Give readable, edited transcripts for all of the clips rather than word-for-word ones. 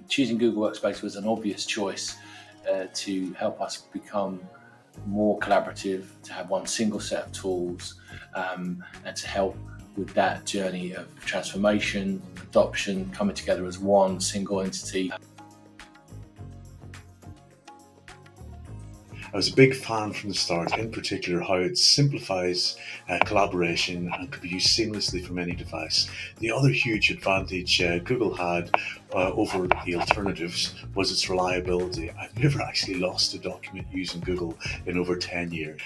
Choosing Google Workspace was an obvious choice to help us become more collaborative, to have one single set of tools, and to help with that journey of transformation, adoption, coming together as one single entity. I was a big fan from the start, in particular how it simplifies collaboration and could be used seamlessly from any device. The other huge advantage Google had over the alternatives was its reliability. I've never actually lost a document using Google in over 10 years.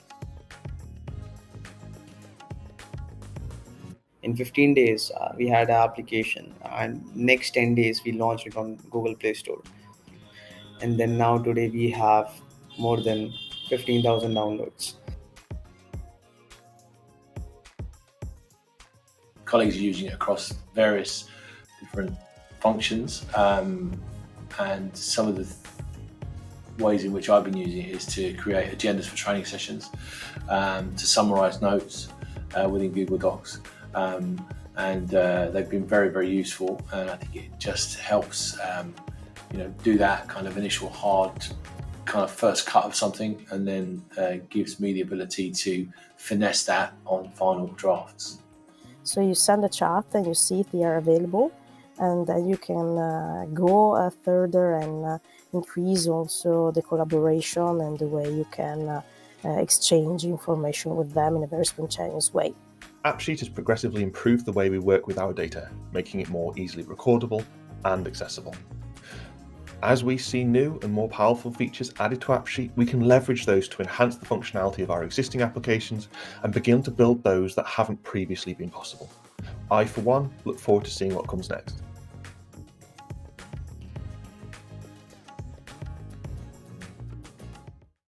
In 15 days, we had an application, and next 10 days, we launched it on Google Play Store. And then now today, we have more than 15,000 downloads. Colleagues are using it across various different functions, and some of the ways in which I've been using it is to create agendas for training sessions, to summarize notes within Google Docs, and they've been very, very useful, and I think it just helps do that kind of initial hard kind of first cut of something, and then gives me the ability to finesse that on final drafts. So you send a chat and you see if they are available, and then you can go further and increase also the collaboration and the way you can exchange information with them in a very spontaneous way. AppSheet has progressively improved the way we work with our data, making it more easily recordable and accessible. As we see new and more powerful features added to AppSheet, we can leverage those to enhance the functionality of our existing applications and begin to build those that haven't previously been possible. I, for one, look forward to seeing what comes next.